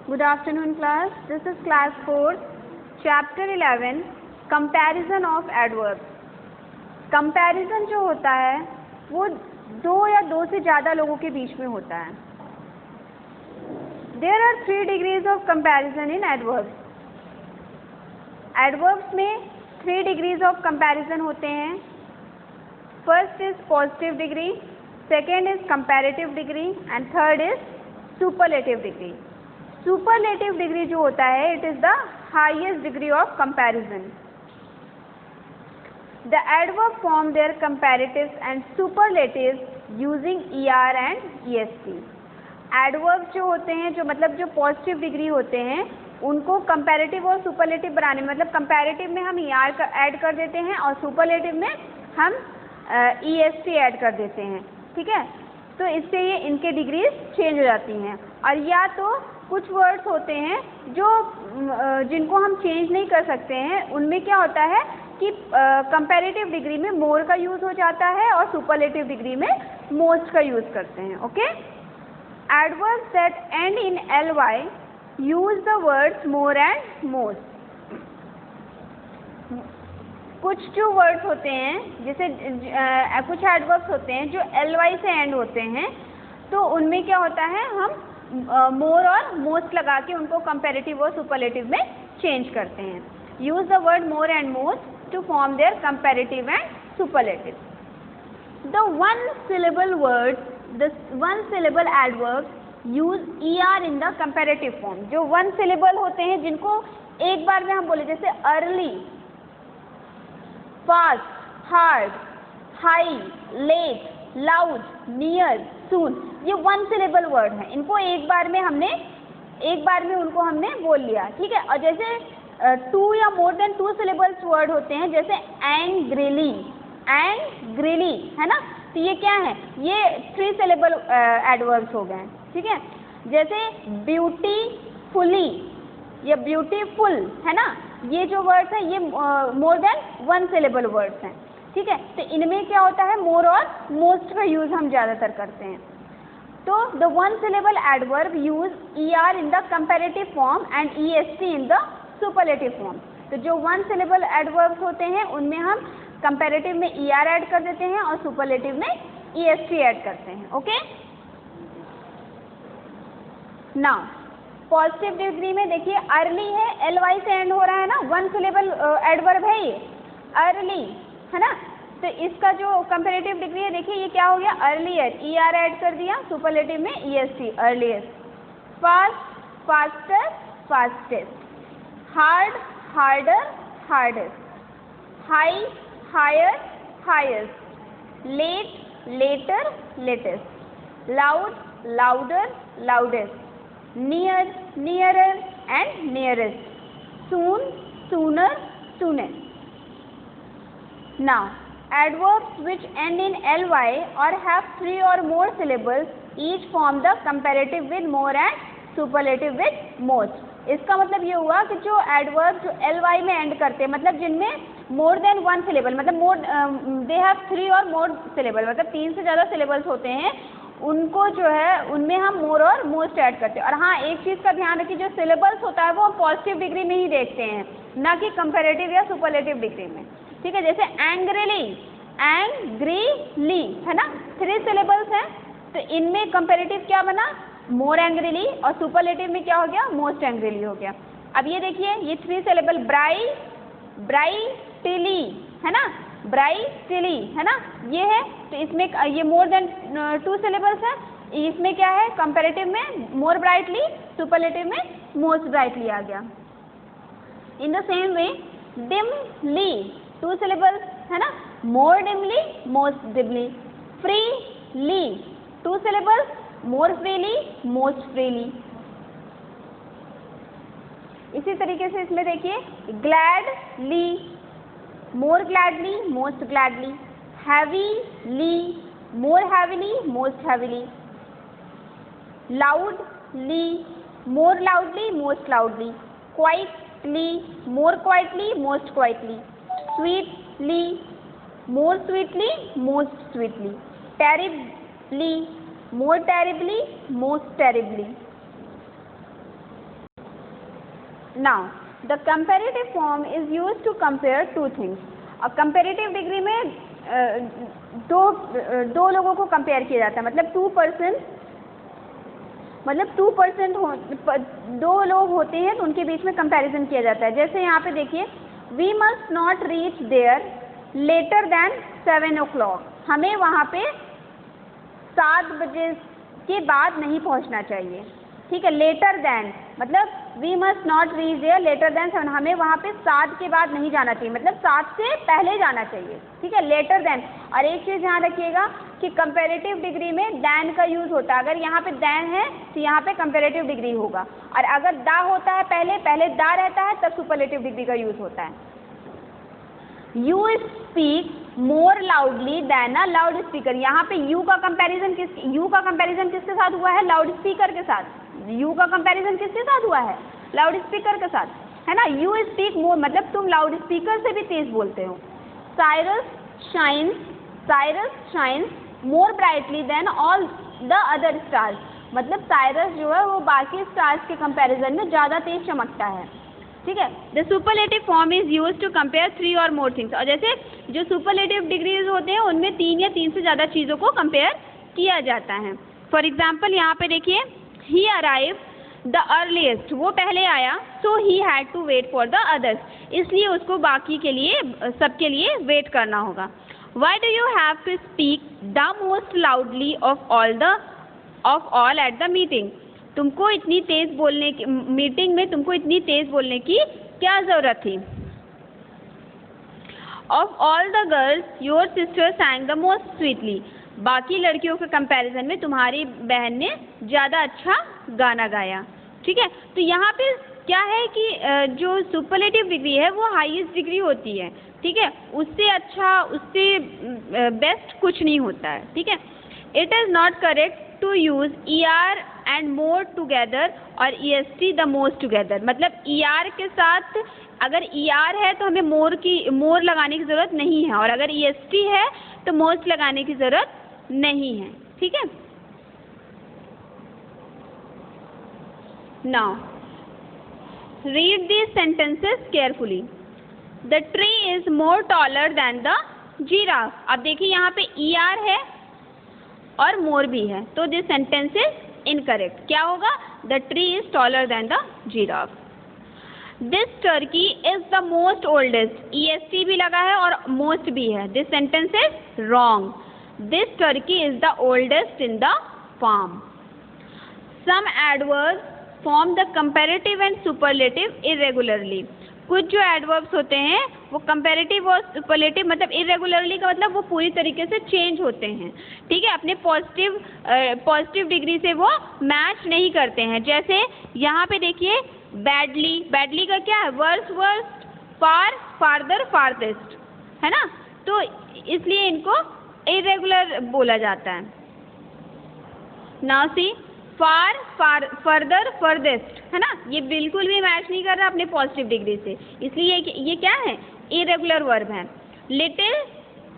Good afternoon class. This is class 4, chapter 11, comparison of adverbs. Comparison जो होता है वो दो या दो से ज़्यादा लोगों के बीच में होता है. There are 3 degrees of comparison in adverbs. Adverbs में 3 degrees of comparison होते हैं. First is positive degree, second is comparative degree and third is superlative degree. Superlative degree जो होता है it is the highest degree of comparison. The adverb form their comparatives and superlatives using ER and EST. Adverbs जो होते हैं जो मतलब जो positive degree होते हैं उनको कंपैरेटिव और सुपरलेटिव बनाने में मतलब कंपैरेटिव में हम ER ऐड कर देते हैं और सुपरलेटिव में हम EST ऐड कर देते हैं. ठीक है, तो इससे ये इनके डिग्रीज चेंज हो जाती हैं. और या तो कुछ वर्ड्स होते हैं जो जिनको हम चेंज नहीं कर सकते हैं, उनमें क्या होता है कि कंपैरेटिव डिग्री में मोर का यूज़ हो जाता है और सुपरलेटिव डिग्री में मोस्ट का यूज़ करते हैं. Okay, adverbs that and in ly use the words more and most. कुछ जो वर्ड्स होते हैं जैसे कुछ एडवर्ब्स होते हैं जो ly से एंड होते हैं, तो उनमें क्या होता है हम मोर और मोस्ट लगा के उनको कंपैरेटिव और सुपरलेटिव में चेंज करते हैं. Use the word more and most to form their comparative and superlative. The one syllable word, the one syllable adverb use ER in the comparative form. जो वन सिलेबल होते हैं जिनको एक बार में हम बोले जैसे early, fast, hard, high, late, loud, near, soon, ये वन सिलेबल वर्ड है. इनको एक बार में उनको हमने बोल लिया. ठीक है, और जैसे 2 या मोर देन 2 सिलेबल्स वर्ड होते हैं जैसे एंग्रीली, एंग्रीली है ना, तो ये क्या है, ये 3 सिलेबल एडवर्ब्स हो गए. ठीक है, जैसे ब्यूटीफुली या ब्यूटीफुल है ना, ये जो वर्ड्स हैं ये मोर देन 1 सिलेबल वर्ड्स हैं. ठीक है, तो इनमें क्या होता है मोर और मोस्ट का यूज हम ज़्यादातर करते हैं. तो the one syllable adverb use ER in the comparative form and EST in the superlative form. तो जो वन सिलेबल एडवर्ब्स होते हैं उनमें हम कंपैरेटिव में ER ऐड कर देते हैं और सुपरलेटिव में EST ऐड करते हैं. ओके, नाउ पॉजिटिव डिग्री में देखिए अर्ली है, ly से एंड हो रहा है ना, वन सिलेबल एडवर्ब है ये अर्ली है ना, तो इसका जो कंपैरेटिव डिग्री है देखिए ये क्या हो गया, अर्लियर, ER ऐड कर दिया, सुपरलेटिव में EST, earliest. Fast, faster, fastest. Hard, harder, hardest. High, higher, highest. Late, later, latest. Loud, louder, loudest. Near, nearer and nearest. Soon, sooner, soonest. Now, adverbs which end in ly or have 3 or more syllables each form the comparative with more and superlative with most. इसका मतलब ये हुआ कि जो adverb जो ly में and करते हैं मतलब जिनमें मोर देन 1 सिलेबल मतलब मोर दे हैव 3 और मोर सिलेबल मतलब 3 से ज़्यादा सिलेबल्स होते हैं, उनको जो है उनमें हम मोर और मोस्ट ऐड करते हैं. और हाँ, एक चीज़ का ध्यान रखिए, जो सिलेबल्स होता है वो हम पॉजिटिव डिग्री में ही देखते हैं, ना कि कंपैरेटिव या सुपरलेटिव डिग्री में. ठीक है, जैसे एंग्रीली, एंग्रीली है ना, 3 सिलेबल्स हैं, तो इनमें कंपैरेटिव क्या बना, मोर एंग्रीली, और सुपरलेटिव में क्या हो गया, मोस्ट एंग्रीली हो गया. अब ये देखिए ये 3 सिलेबल ब्राई, ब्राइटली है ना, ब्राइटली है ना, ये है, तो इसमें ये मोर देन 2 सिलेबल्स है. इसमें क्या है, कंपैरेटिव में मोर ब्राइटली, सुपरलेटिव में मोस्ट ब्राइटली आ गया. In the same way dimly, 2 syllables है ना, more dimly, most dimly. Freely, 2 syllables, more freely, most freely. इसी तरीके से इसमें देखिए gladly, more gladly, most gladly. Heavily, more heavily, most heavily. Loudly, more loudly, most loudly. Quietly, more quietly, most quietly. Sweetly, more sweetly, most sweetly. Terribly, more terribly, most terribly. Now the comparative form is used to compare to things. अब comparative degree में दो लोगों को compare किया जाता है, मतलब 2% दो लोग होते हैं तो उनके बीच में कंपैरिजन किया जाता है। जैसे यहाँ पे देखिए, we must not reach there later than 7 o'clock, हमें वहाँ पे 7 बजे के बाद नहीं पहुँचना चाहिए, ठीक है। लेटर देन मतलब we must not reach there later than 7, हमें वहाँ पे 7 के बाद नहीं जाना चाहिए, मतलब 7 से पहले जाना चाहिए, ठीक है, लेटर देन। और एक चीज़ ध्यान रखिएगा कि कंपैरेटिव डिग्री में दैन का यूज़ होता है। अगर यहाँ पे दैन है तो यहाँ पे कंपैरेटिव डिग्री होगा, और अगर दा होता है पहले दा रहता है तब सुपरलेटिव डिग्री का यूज़ होता है। You speak more loudly than a loud speaker, यहाँ पे यू का कंपैरिजन किसके साथ हुआ है? लाउड स्पीकर के साथ। यू का कंपैरिजन किसके साथ हुआ है? लाउड स्पीकर के साथ, है ना। यू स्पीक मोर मतलब तुम लाउड स्पीकर से भी तेज बोलते हो। Sirius shines more brightly than all the other stars, मतलब साइरस जो है वो बाकी स्टार्स के कंपैरिजन में ज़्यादा तेज चमकता है, ठीक है। The superlative form is use to compare 3 और मोर थिंग्स, और जैसे जो सुपरलेटिव डिग्रीज होते हैं उनमें 3 या 3 से ज़्यादा चीज़ों को कंपेयर किया जाता है। फॉर एग्जाम्पल यहाँ पे देखिए, ही अराइव द अर्लीस्ट, वो पहले आया, so he had to wait for the others, इसलिए उसको बाकी के लिए सबके लिए वेट करना होगा। Why do you have to speak the most loudly of all at the meeting, तुमको इतनी तेज बोलने की मीटिंग में तुमको इतनी तेज बोलने की क्या ज़रूरत थी? Of all the girls your sister sang the most sweetly, बाकी लड़कियों के कंपैरिजन में तुम्हारी बहन ने ज़्यादा अच्छा गाना गाया, ठीक है। तो यहाँ पे क्या है कि जो सुपरलेटिव डिग्री है वो हाईएस्ट डिग्री होती है, ठीक है, उससे अच्छा उससे बेस्ट कुछ नहीं होता है, ठीक है। It is not correct to use ER and more together और EST द मोस्ट टुगेदर, मतलब ER के साथ अगर ER है तो हमें मोर लगाने की ज़रूरत नहीं है, और अगर EST है तो मोस्ट लगाने की ज़रूरत नहीं है, ठीक है। Now read these sentences carefully. The tree is more taller than the giraffe, अब देखिए यहाँ पे ER है और मोर भी है, तो दिस सेंटेंस इज इनकरेक्ट। क्या होगा? The tree is taller than the giraffe. This turkey is the most oldest, EST भी लगा है और मोस्ट भी है, this sentence is wrong. This turkey is the oldest in the farm. Some adverbs form the comparative and superlative irregularly, कुछ जो adverbs होते हैं वो कंपैरेटिव और सुपरलेटिव मतलब इरेगुलरली का मतलब वो पूरी तरीके से चेंज होते हैं, ठीक है, अपने पॉजिटिव डिग्री से वो मैच नहीं करते हैं। जैसे यहाँ पे देखिए, बैडली का क्या है? वर्स्ट, फार, फार्दर, फारदेस्ट, है ना, तो इसलिए इनको इरेगुलर बोला जाता है। नाउ सी, फार, फर्दर, फर्देस्ट, है ना, ये बिल्कुल भी मैच नहीं कर रहा अपने पॉजिटिव डिग्री से, इसलिए ये क्या है? इरेगुलर वर्ब है। लिटिल,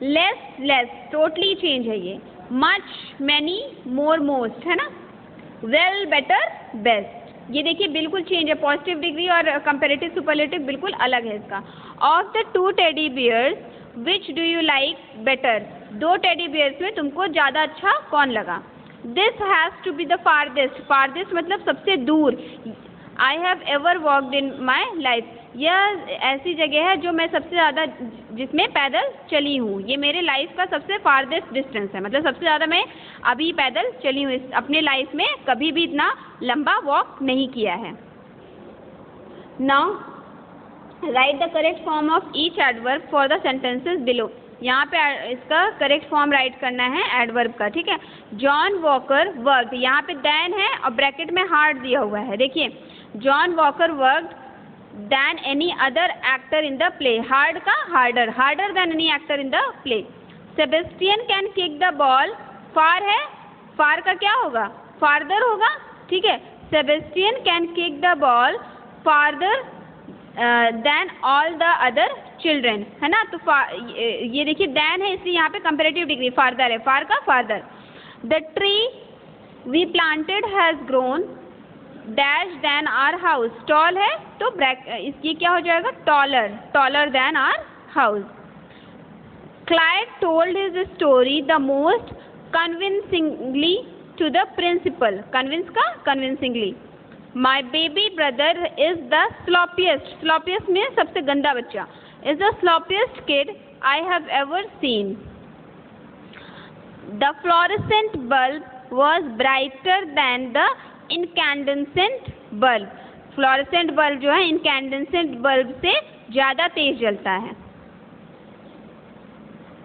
लेस, टोटली चेंज है ये। मच, मैनी, मोर, मोस्ट, है ना। वेल, बेटर, बेस्ट, ये देखिए बिल्कुल चेंज है, पॉजिटिव डिग्री और कंपैरेटिव सुपरलेटिव बिल्कुल अलग है इसका। Of the 2 teddy bears which do you like better, 2 teddy bears में तुमको ज़्यादा अच्छा कौन लगा? This has to be the farthest मतलब सबसे दूर। I have ever walked in my life, यह ऐसी जगह है जो मैं सबसे ज़्यादा जिसमें पैदल चली हूँ, ये मेरे लाइफ का सबसे फारदेस्ट डिस्टेंस है, मतलब सबसे ज़्यादा मैं अभी पैदल चली हूँ, अपने लाइफ में कभी भी इतना लंबा वॉक नहीं किया है। Now right the correct form of each adverb for the sentences below, यहाँ पे इसका करेक्ट फॉर्म राइट करना है एडवर्ब का, ठीक है। जॉन वॉकर वर्कड, यहाँ पे देन है और ब्रैकेट में हार्ड दिया हुआ है, देखिए John Walker worked then any other actor in the play, hard का harder than any actor in the play. Sebastian can kick the ball, far है, फार का क्या होगा? फार्दर होगा, ठीक है। Sebastian can kick the ball farther than all the other children, है ना, तो ये देखिए देन है इसलिए यहाँ पे कंपैरेटिव डिग्री फार्दर है, फार का farther. The tree we planted has grown dash than our house, tall है तो इसकी क्या हो जाएगा, taller, taller than our house. Clyde told his story the most convincingly to the principal. Convince का convincingly. My baby brother is the sloppiest. Sloppiest means सबसे गंदा बच्चा. Is the sloppiest kid I have ever seen. The fluorescent bulb was brighter than the incandescent bulb. Fluorescent bulb जो है incandescent bulb से ज़्यादा तेज जलता है.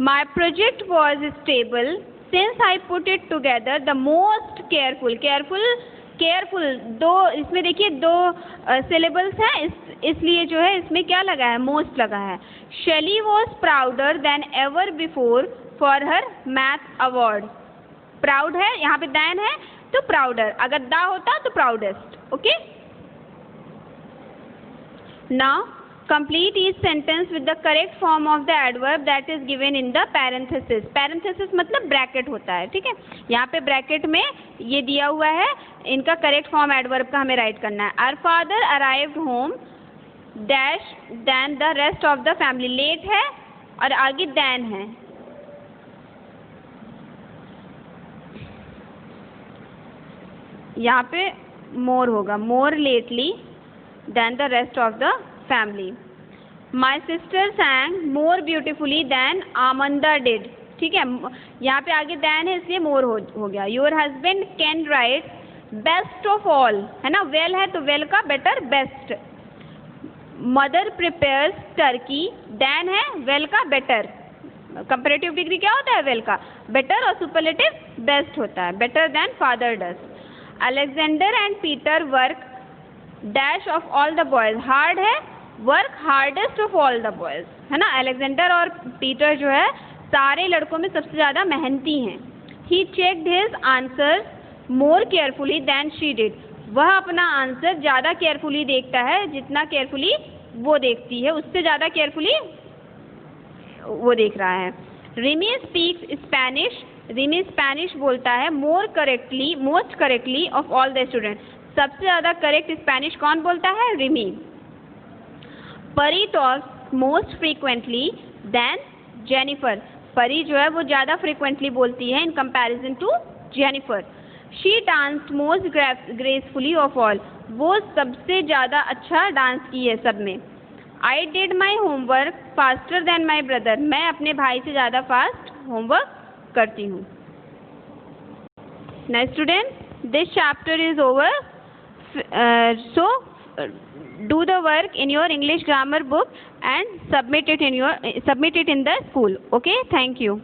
My project was stable since I put it together the most careful. Careful दो, इसमें देखिए दो syllables हैं, इसलिए जो है इसमें क्या लगा है, most लगा है. Shelley was prouder than ever before for her math award. Proud है, यहाँ पे than है तो prouder, अगर da होता तो proudest. Okay? Now complete each sentence with the correct form of the adverb that is given in the parenthesis. Parenthesis मतलब bracket होता है, ठीक है. यहाँ पे ब्रैकेट में ये दिया हुआ है, इनका करेक्ट फॉर्म एडवर्ब का हमें राइट करना है. Our father arrived home dash than the rest of the family. Late है और आगे than है. यहाँ पे more होगा, more lately than the rest of the family. My sister sang more beautifully than Amanda did. ठीक है, यहाँ पे आगे than है इसलिए more हो गया. Your husband can write best of all, है ना, well है तो well का better best. Mother prepares turkey, than है well का better. Comparative degree क्या होता है well का, better, और superlative best होता है, better than father does. Alexander and Peter work dash of all the boys. hard है, work hardest of all the boys, है ना. अलेक्जेंडर और पीटर जो है सारे लड़कों में सबसे ज़्यादा मेहनती हैं. He checked his answers more carefully than she did. वह अपना आंसर ज़्यादा केयरफुली देखता है जितना केयरफुली वो देखती है, उससे ज़्यादा केयरफुली वो देख रहा है. Remy speaks Spanish. Remy Spanish बोलता है most correctly of all the student. सबसे ज़्यादा करेक्ट स्पेनिश कौन बोलता है, Remy. Pari talks most frequently than Jennifer. Pari जो है वो ज़्यादा फ्रीक्वेंटली बोलती है in comparison to Jennifer. She danced most gracefully of all. वो सबसे ज़्यादा अच्छा डांस की है सब में. I did my homework faster than my brother. मैं अपने भाई से ज़्यादा फास्ट होमवर्क करती हूँ. Now student, this chapter is over. So do the work in your English grammar book and submit it in the school. Okay, thank you.